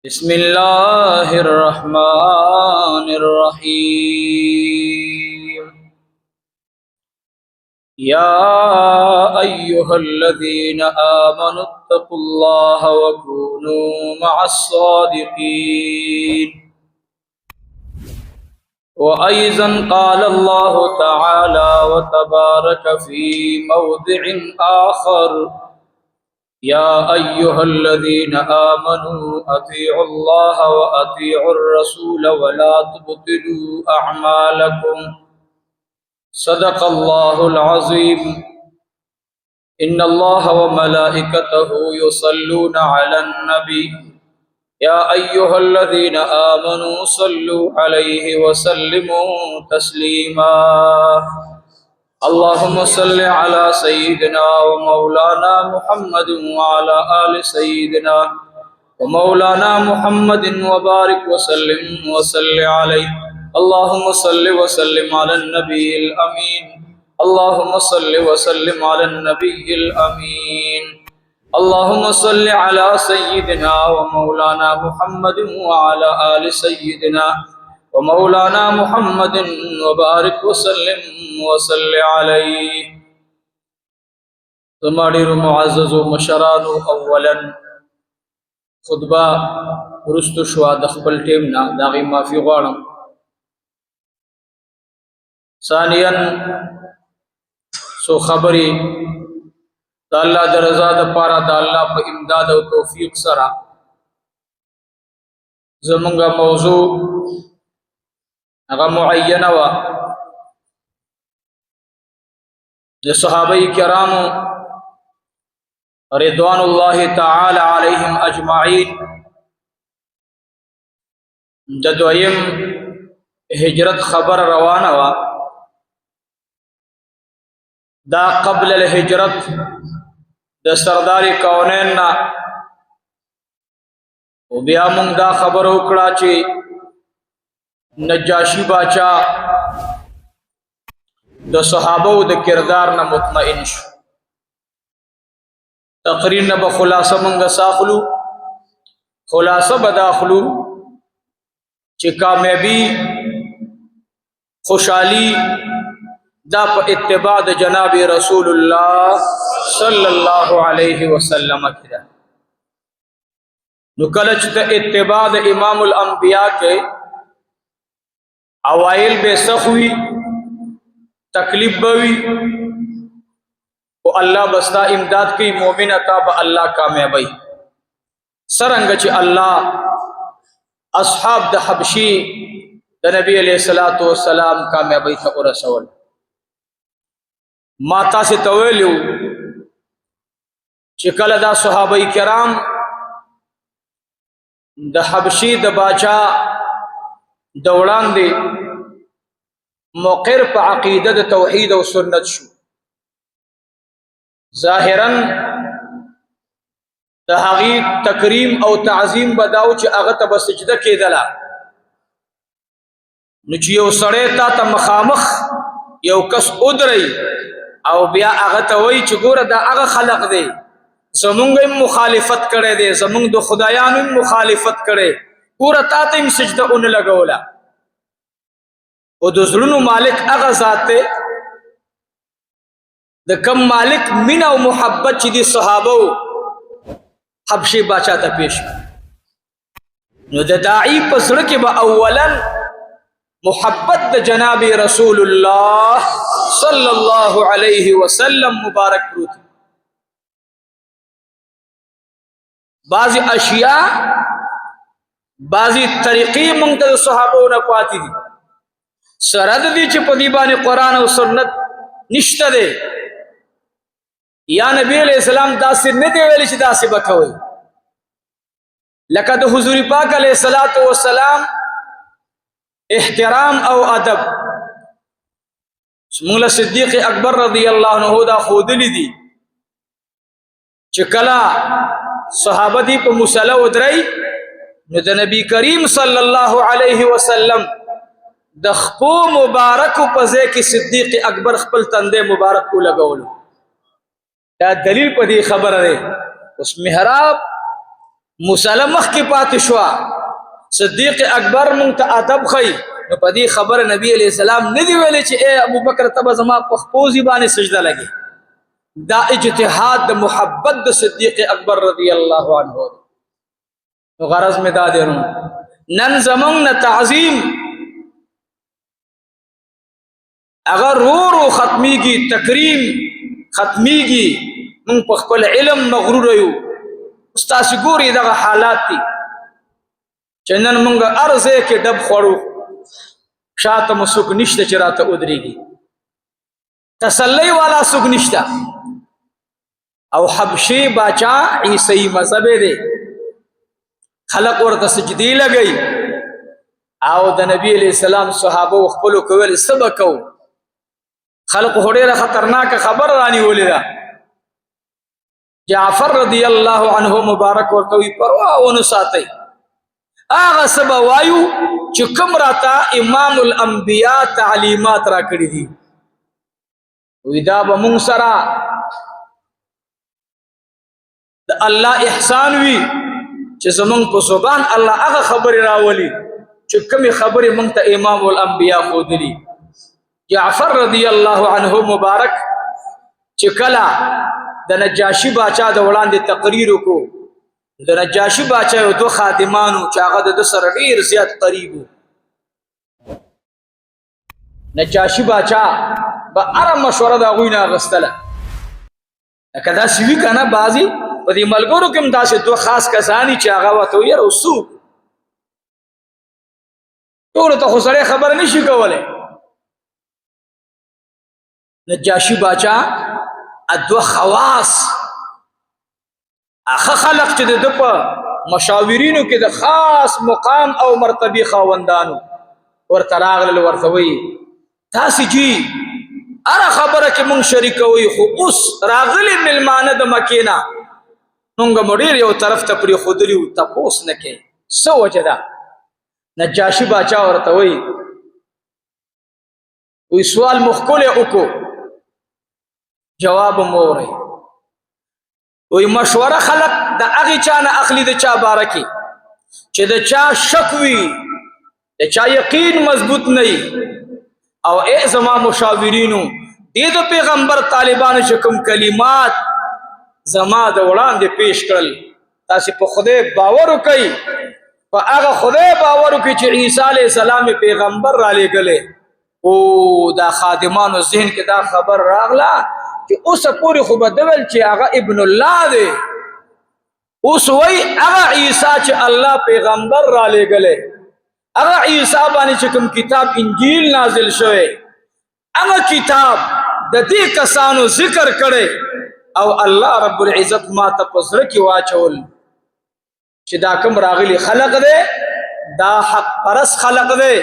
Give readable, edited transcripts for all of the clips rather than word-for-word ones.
بسم الله الرحمن الرحيم. يا أيها الذين آمنوا اتقوا الله وكونوا مع الصادقين. وأيضا قال الله تعالى وتبارك في موضع آخر: يا أيها الذين آمنوا أطيعوا الله وأطيعوا الرسول ولا تبطلوا أعمالكم. صدق الله العظيم. إن الله وملائكته يصلون على النبي يا أيها الذين آمنوا صلوا عليه وسلموا تسليما. اللهم صل على سيدنا ومولانا محمد وعلى آل سيدنا ومولانا محمد وبارك وسلم عليه. اللهم صل وسلم على النبي الأمين. اللهم صل وسلم على النبي الأمين. اللهم صل على سيدنا ومولانا محمد وعلى آل سيدنا ومولانا محمد وبارك وسلم عليه. تمہاری معزز و مشرانو، اولا خطبہ ورستو شوا د خپل ټیم نه داغي معافي غواړم. ثانیا سو خبري د الله د رضا د پاره د الله په امداد او توفیق سره زمونږه موضوع هغه معینه وا د صحابه کرامو رضوان الله تعالی علیهم اجمعین د دویم هجرت خبر روانه وا. دا قبل الهجرت د سردار کونین نا او بیا مونږ دا خبر وکړه چې نجاشی باچا د صحابه د کردار نه مطمئن شو. تقریر نه به خلاصه مونږه ساخلو، خلاصه به داخلو چې کامیابی خوشحالی دا په اتباع د جناب رسول الله صلی الله علیه وسلم کې ده. نو کله چې ته اتباع د امام الانبیاء کې اوائل به سخوي تکلیف بوي او الله بستا امداد کوي، مومن عطا به الله کامیابی سرنګ چې الله اصحاب د حبشي د نبی علیہ الصلوۃ والسلام کامیابی ته ورسول. ما تاسو ته ویلو چې کله دا صحابه کرام د حبشي د باچا د وړاندې مقر په عقیده د توحید او سنت شو، ظاهرا د هغې تکریم او تعظیم بداو چې هغه ته به سجده کېدله. نو چې یو سړی تا ته مخامخ یو کس ودرئ او بیا هغه ته وایي چې ګوره دا هغه خلق دی، زمونږ هم مخالفت کړی دی، زمونږ د خدایانو هم مخالفت کړی، ګوره تا ته هم سجده ونه لګوله. او د زړونو مالک هغه ذات دی د کم مالک مینه او محبت چې دي صحابه حبشي باچا ته پیش. نو د داعی په زړه کې به اولا محبت د جناب رسول الله صلی الله علیه وسلم مبارک پروت. بعضی اشیاء بعضی طریقې مونږ ته صحابو نه پاتې دي، سره د دې چې په دې باندې قرآن او سنت نشته دی، یا نبی علیہ السلام داسې نه دی ویلي چې داسې به کوئ. لکه د حضور پاک علیہ الصلوۃ والسلام احترام او ادب مولا صدیق اکبر رضی اللہ عنہ دا خودلی دی چې کله صحابه دی په مصلی ودرئی نو د نبی کریم صلی الله علیه وسلم د خپو مبارک په ځای کې صدیق اکبر خپل تندې مبارک ولګولو. دا دلیل په دې خبره ده. اوس محراب مسلمخ کی پاتشوا صدیق اکبر مونږ ته ادب خي نو په دې خبر نبی علیہ السلام ندی ویلي چې اے ابو بکر تب زما په خپوزي باندې سجده لګي دا اجتهاد د محبت د صدیق اکبر رضی الله عنه نو غرض می دا درو نن زمونږ تعظیم اگر رو ختمیږي تکریم ختمیږي مونږ په خپل علم مغرور یو استاد ګوري دغه حالات دي چې نن مونږ ارزه کې ډب خورو شاته مسوک نشته چې راته ودرېږي تسلی والا سوک نشته او حبشي باچا عیسی مذهب دی خلق ورته سجدي لګي او د نبی علیہ السلام صحابه خپل کول سبقو خلق هډیره خطرناک خبر رانی ولیدا جعفر رضی الله عنه مبارک ورته پروا ونه ساتي اغه سبا وایو چې کوم راته امام الانبیاء تعلیمات را کړی دي وې دا به مونږ سره د الله احسان وی چې زمونږ په زبان الله هغه خبرې راولي چې کومې خبرې مونږ ته امام الانبیاء خودلی جعفر رضی الله عنه مبارک چې کله د نجاشی باچا د وړاندې تقریر وکړو د نجاشی باچا یو دو خادمانو چې هغه د سره ډیر زیات قریب نجاشی باچا به هر مشوره د هغوی نه اخیستله لکه داسې وي که نه بعضې په دې ملګرو کې هم داسې دوه خاص کسان چې هغه ورته وي یاره څوک ټولو ته خو سړی خبره نشي کولی نجاشی باچا دوه خواص اخه خلق چې د په مشاورینو کې د خاص مقام او مرتبه خاوندانو ورته راغلل ورته وی تاسو جی اره خبره کې مونږ شریکوي خو اوس راغلی ملمانه د مکینا مونږ مډیر یو طرف ته پری خودلی او تاسو نه کې سو وجدا نجاشی باچا ورته وی سوال مخکله وکړو جواب موري وی مشوره خلق د هغه چا نه اخلي د چا بارکی چې د چا شک وي د چا یقین مضبوط نه او ای زما مشاورینو دې د پیغمبر طالبانو چې کوم کلمات زما د وړاندې پیش کړل تاسو په خدای باور وکئ په هغه خدای باور وکئ چې عیسی علیه السلام پیغمبر را لېږلی او دا خادمانو ذهن کې دا خبر راغله چې اوس پورې خو به دول چې هغه ابن الله دی اوس وای هغه عیسی چې الله پیغمبر را لېږلی هغه عیسی باندې چې کوم کتاب انجیل نازل شوی هغه کتاب د دې کسانو ذکر کړی او الله رب العزت ما ته په زړه کې واچول چې دا کوم راغلی خلق دی دا حق پرست خلق دی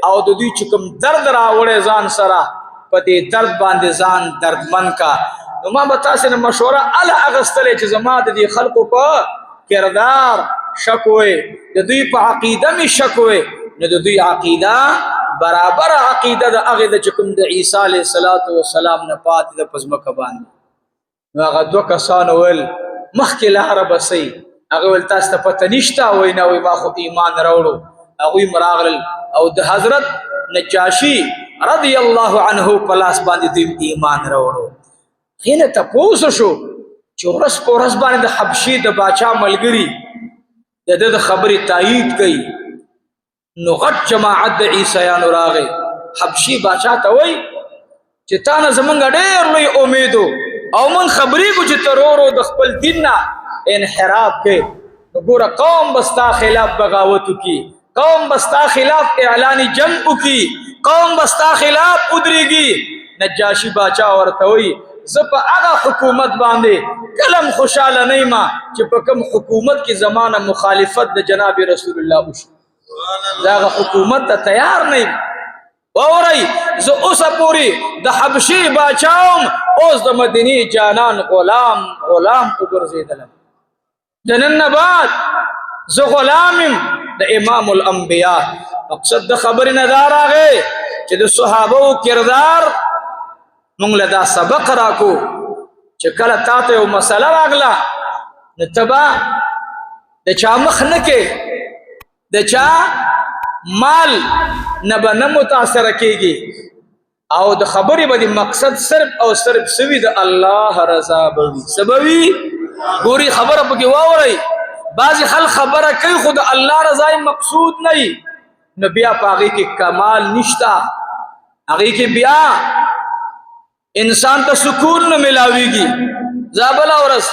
او د دوی چې کوم درد راوړی ځان سره په دې درد باندې ځان دردمن کا نو ما به تاسو نه مشوره اله اغستلې چې زما د دې خلقو په کردار شک وي د دوی په عقیده می شک وي نو د دوی عقیده برابر عقیده د هغه د کوم د عیسی علیه السلام نه پاتې د پزمکه باندې نو هغه دوه کسان ول مخکې لاره بسي هغه ول تاسو ته پته نشته وای نه وای ما خو ایمان راوړو هغه مراغل او د حضرت نجاشی رضی الله عنه پلاس باندې د ایمان راوړو هینه تاسو شو چې ورس پورس باندې د حبشي د باچا ملګری د خبرې تایید کړي نو غټ جماعت د عیسایانو راغی حبشي باچا ته وای چې تا نه زمونږ ډېر لوی امید او من خبرې کو چې ترورو د خپل دین نه انحراف کې ګوره قوم بستا خلاف بغاوت کی قوم بستا خلاف اعلان جنگ کی قوم بستا خلاف ادریږي نجاشی باچا ورته وای زه په هغه حکومت باندې کلم خوشاله نه یم چې په کوم حکومت کې زمانه مخالفت د جناب رسول الله وشي دا حکومت ته تیار نه یم ووري زه اوسه پوری د حبشي باچاوم اوس د مدینی جانان غلام وګرځیدلم د نن بعد زه غلامم د امام الانبیاء مقصد د خبر نه دا راغی چې د صحابه کردار مونږ له دا سبق راکو چې کله تاسو یو مسله راغله نو تبا د چا مخ نه کې د چا مال نه به نه متاثره کېږي او د خبرې به د مقصد صرف او صرف سوي د الله رضا به وي څه به وي ګوري خبره پکې واورئ بعضې خلک خبره کوي خو د الله رضا مقصود نه وي نو بیا په هغې کې کمال نشته هغې کې بیا انسان ته سکون نه ملاویږي زه بله ورځ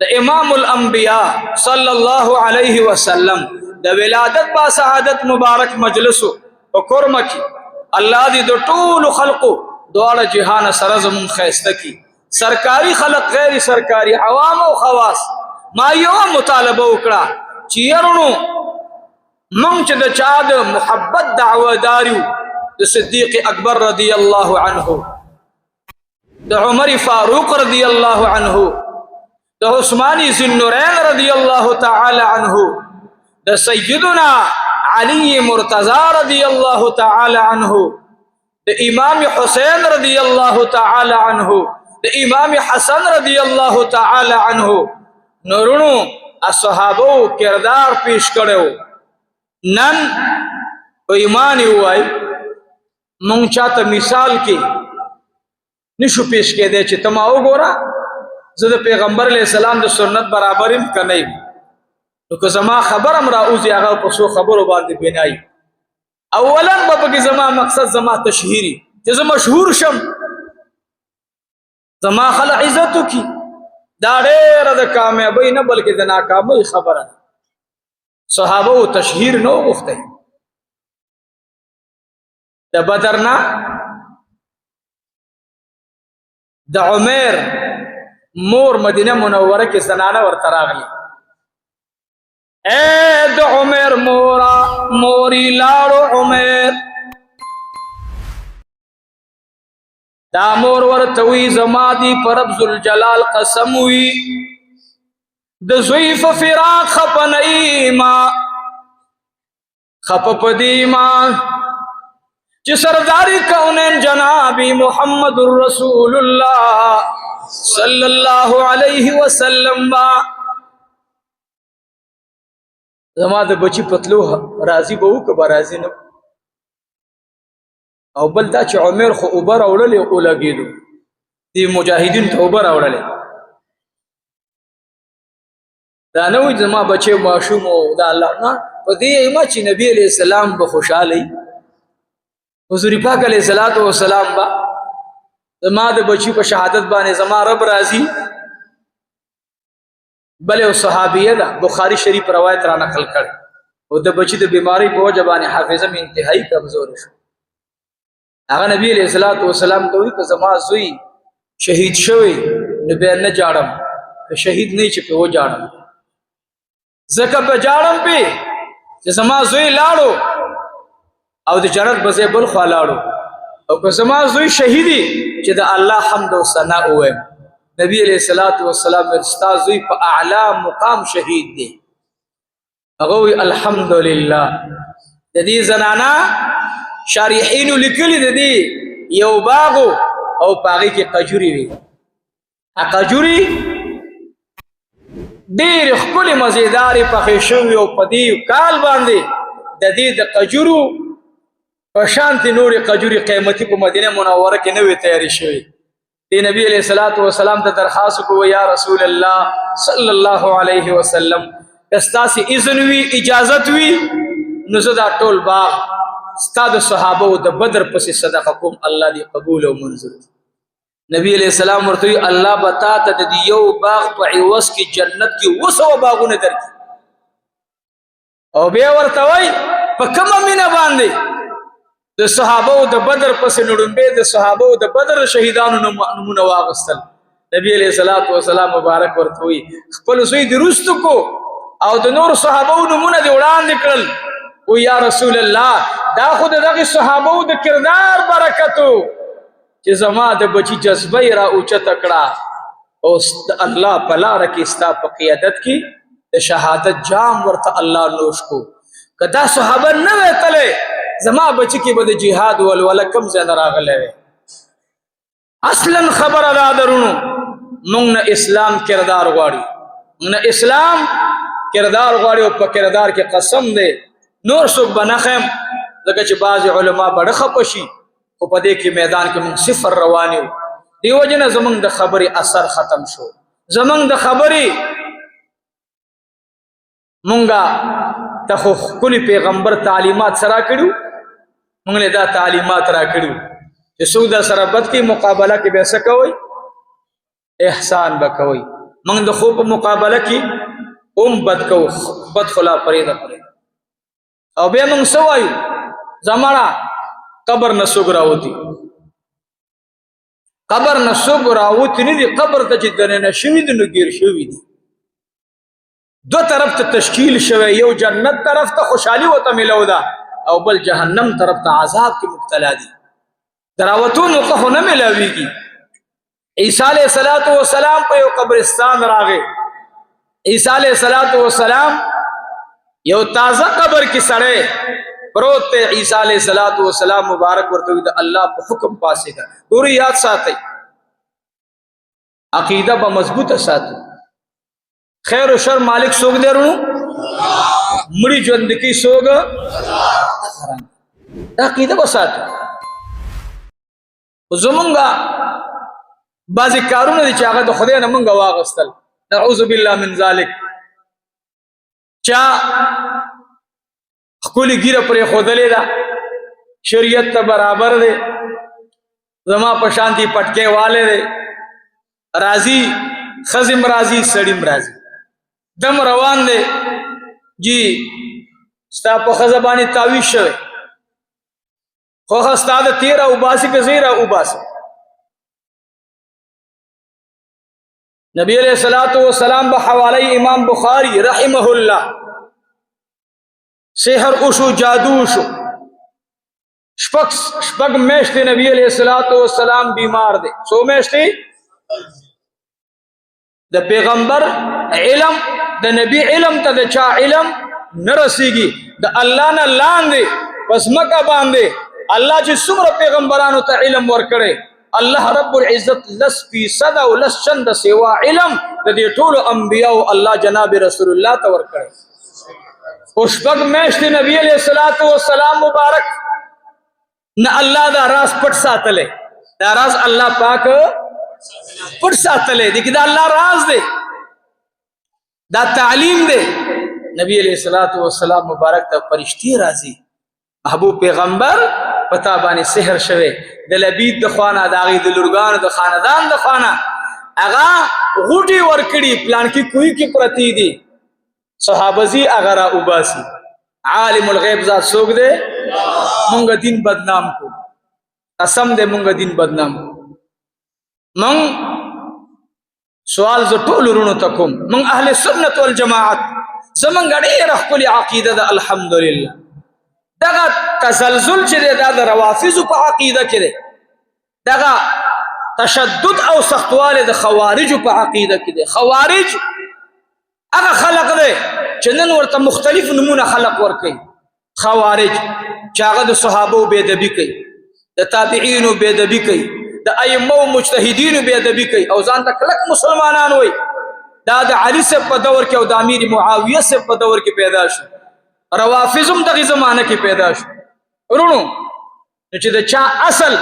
د امام الانبیاء صلی الله علیه وسلم د ولادت با سعادت مبارک مجلسو په کورمه کې الله دې د ټولو خلقو دواړه جهان سره زمون ښایسته کړي سرکاري خلق غیر سرکاري عوام او خواص ما یو مطالبه وکړه چې یرونو موږ چې د چا د محبت دعوادار یو د صدیق اکبر رضی الله عنه د عمر فاروق رضی الله عنه د عثمان ذی النورین رضی الله تعالی عنه د سیدنا علی مرتضی رضی الله تعالی عنه د امام حسین رضی الله تعالی عنه د امام حسن رضی الله تعالی عنه نورونو اصحابو کردار پیش کړو نن په ایمان وای مونږ چاته مثال کې نشو پیش کېدی چې تما وګوره زه د پیغمبر علیه السلام د سنت برابر یم که نه یم نو که زما خبر هم راوځي هغه په څو خبرو باندې بنایي اولا به پکې زما مقصد زما تشهیري چې زه مشهور شم زما خلک عزت وکړي دا ډېره د کامیابۍ نه بلکې د ناکامۍ خبره ده صحابه و تشهیر نه وغوښتی د بدر نه د عمر مور مدینه منوره کې زنانه ورته راغلي اے د عمر مورا موری لاړو عمر دا مور ورته وی زما دی پر رب ذوالجلال قسم وی د زوی په فراق خپنئی ما خپ پدی ما چې سرداری کونین جنابی محمد رسول الله صلی الله علیه وسلم با زما د بچی پتلو راضی به وکړه به راضي نه او بل دا چې عمر خو اوبه راوړلې ولګېدو دې مجاهدین ته اوبه راوړلې دا نه وایي زما بچی ماشوم او دا الله نه په دې ایمه چې نبی علیه السلام به خوشحاله وي حضور پاک علیه الصلاۃ والسلام با زما د بچی په شهادت باندې زما رب راضي بل یو صحابیه ده بخاری شریف روایت را نقل کړ او د بچی د بیماری په وجه باندې حافظه مې انتهایی کمزور شو هغه نبی علیہ الصلوۃ والسلام ته وی که زما زوی شهید شوی نو به نه جاړم که شهید نه چې په و جاړم زکه په جاړم په چې زما زوی لاړو او د جنت بځه بل خوا لاړو او که زما زوی شهیدی چې د الله حمد او ثنا ووایم نبی علیہ الصلوۃ والسلام استاد زوی په اعلی مقام شهید دی هغه وی الحمدلله د دې زنانا شارحین لیکلی د دې یو باغو او پاغي کې قجوري وي قجوري ډېر خپل مزیدار پخې شوی او په دې کال باندې د دې د قجورو په شانتي نوري قجوري قیمتي په مدینه منوره کې نوې تیاری شوی دی نبی علیہ الصلوۃ والسلام ته درخواست کو یا رسول الله صلی الله علیه وسلم استاسی اذن وی اجازت وی نزدا ټول باغ استاد صحابه او د بدر پسې صدقه کوم الله دې قبول او منظور نبی علیہ السلام ورته الله بتا ته د یو باغ په عوض کې جنت کې وسو باغونه درکې او بیا ورته وای په کومه مینا باندې د صحابه او د بدر پسې نړمبه د صحابه او د بدر شهیدانو نمونه واغستل نبی علیہ الصلوۃ والسلام مبارک ورته وی خپل زوی د رستو کو او د نور صحابه نمونه دی وړاندې کړل او یا رسول الله دا خود دغه صحابه د کردار برکتو چې زما د بچی جذبه را اوچت کړه او الله پلا رکی استا په قیادت کې د شهادت جام ورته الله نوش کو کدا صحابه نه وتله زما بچی کې به د جهاد ولول کم زنه راغله اصلا خبر ادا درونو مونږ نه اسلام کردار غواړي مونږ نه اسلام کردار غواړي او په کردار کې قسم دی نور څوک به نه خیم ځکه چې بعضې علما بړه خفه شي خو په دې کې میدان کې موږ صفر روان یو دې وجې نه زموږ د خبرې اثر ختم شو زموږ د خبرې مونږه ته خو ښکلي پیغمبر تعلیمات سره کړو مونږ له دا تعلیمات را کړو چې څوک در سره بد کې مقابله کې به څه کوئ احسان به کوئ مونږ د خو په مقابله کې بد کوو بد خلا پرېږده او بیا مونږ څه وایو زمړه قبر نه څوک راوځي قبر نه څوک راوځي نه دي قبر ته چې دننه شوي دي نو ګیر شوي دي دو طرف ته تشکیل شوی یو جنت طرف ته خوشحالي ورته ملو ده او بل جهنم طرف ته عذاب کې مبتلا دي دراوتونو خو نه ملاویږي عیسی علیه السلام په یو قبرستان راغی عیسی علیه السلام یو تازه قبر کې سړی پروت ته عیسی علیه السلام مبارک ورته د الله په حکم پاسېږه ګورې یاد ساتئ عقیده به مضبوطه ساتئ خیر و شر مالک سوگ دے رونو مڑی جوندکی سوگ دا عقیده بساتو زمونگا بعضی کارونه دی چاگه دا خدای نمونگا واغستل نعوذ باللہ من ذالک چا خکولی گیر پر خودلی دا شریعت تا برابر دے زما پشانتی پٹکے والے دے راضی خزم راضی سڑیم راضی دم روان دے جی ستا په خزبانی تاویز شوه خوخ استاد تیرا اوباسی که زیرا اوباسی نبی علیہ السلام بحوالی امام بخاری رحمه اللہ سحر اوشو جادو اوشو شپک میشتی نبی علیہ السلام بیمار دے سو میشتی د پیغمبر علم د نبی علم ته د چا علم نه رسیږي د الله نه لاندې پس مکه باندې الله چې څومره پیغمبرانو ته علم ورکړي الله رب العزت لس فیصد او لس چند سوا علم د دې ټولو انبیاء الله جناب رسول الله ته ورکړي او شپږ میاشتې نبی علیہ السلام مبارک نه الله دا راز پټ ساتلې دا راز الله پاک پټ ساتلې دي دا الله راز دی دا تعلیم دی نبی علیہ السلام مبارک ته فرشتي راځي محبوب پیغمبر پتا باندې سحر شوه د لبید د خوانه د هغې د لورګانو د خاندان د خوانه هغه غوټې ورکړي پلان کې کوی کې پرتی دي صحابه زی هغه را اوباسي عالم الغیب ذات څوک دی مونږ دین بدنام کو قسم دی مونږ دین بدنام کو من سوال ز ټول ورونو تکم من اهل سنت والجماعت زمون غړي رخل عقیده ده الحمدلله دغه تزلزل چې ده د روافض په عقیده کې ده دغه تشدد او سختواله د خوارج په عقیده کې ده خوارج هغه خلق ده چې نن ورته مختلف نمونه خلق ور کوي خوارج چې هغه د صحابه بے ادبی کوي د تابعین بے ادبی کوي د ائمه او مجتهدین بے ادبی کوي او ځان ته کلک مسلمانان وای دا د علي سے په دور کې او د امیر معاویه سے په دور کې پیدا شو روافضم دغه زمانه کې پیدا شو ورونو چې د چا اصل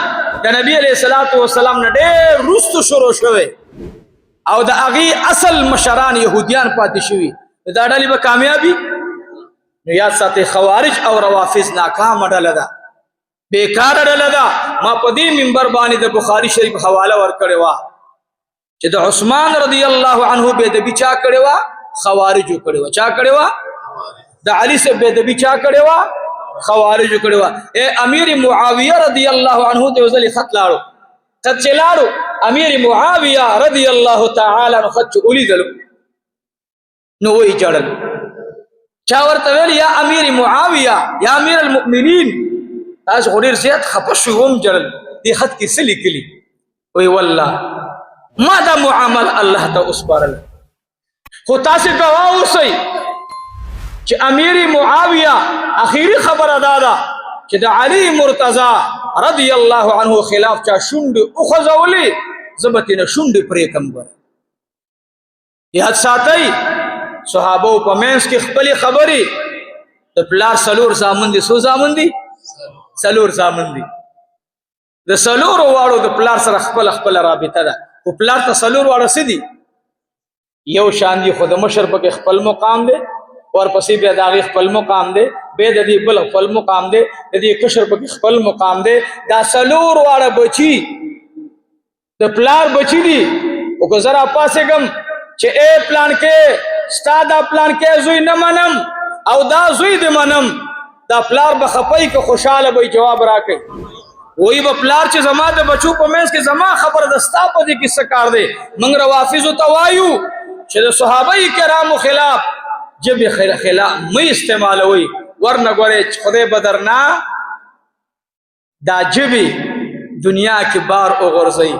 د نبی علیہ السلام نه ډېر رستو شروع شوه او د هغه اصل مشران يهوديان پاتې شوي دا ډلې به کامیابی نو یاد ساتي خوارج او روافض ناکام ډله ده بیکار ډله ده ما په دې منبر باندې د بخاری شریف حواله ورکړې وا چې د عثمان رضی الله عنه بے ادبی چا کړې وا خوارج کړې وا چا کړې وا د علي سے بے ادبی چا کړې وا خوارج کړې وا اے امیر معاویه رضی الله عنه ته وزلی خط لاړو خط چلاړو امیر معاویه رضی الله تعالی عنہ خط ولیدل نو وی جړل چا ورته ویل یا امیر معاویه یا امیر المؤمنین تاسو غوډیر زیات خپه شوم جړل دې خط کې سلی کلی وی والله ما دا معامل الله ته اسپارل خو تاسو گواه اوسئ چې امیر معاویه اخیری خبر ادا ده چې د علي مرتضی رضی الله عنه خلاف چا شونډ او خزولې زبتینه شونډ پرې کم ور یاد ساتئ صحابه په منځ کې خپل خبرې د پلار سلور زامن دي سو زامن دي سلور زامن دي د سلور واړو د پلار سره خپل رابطه ده او پلار ته سلور واړه سدي یو شان دي خود مشر په خپل مقام دی ورپسې بیا د خپل مقام دی به د دې بل خپل مقام دی د دې کشر په خپل مقام دی دا سلور واړه بچي د پلار بچي دي او که زرا پاسه گم چې اے پلان کې ستا دا پلان کې زوی نه منم او دا زوی دې منم دا پلار به خپای که خوشاله به جواب راکړي وای به پلار چې زما د بچو په منځ کې زما خبر دستا په دې کې څه کار دی موږ روافض ته وایو چې د صحابه کرامو خلاف جب خلاف مې استعمالوي ورنه ګورې خدای بدرنا دا جبي دنیا کې بار او غرزي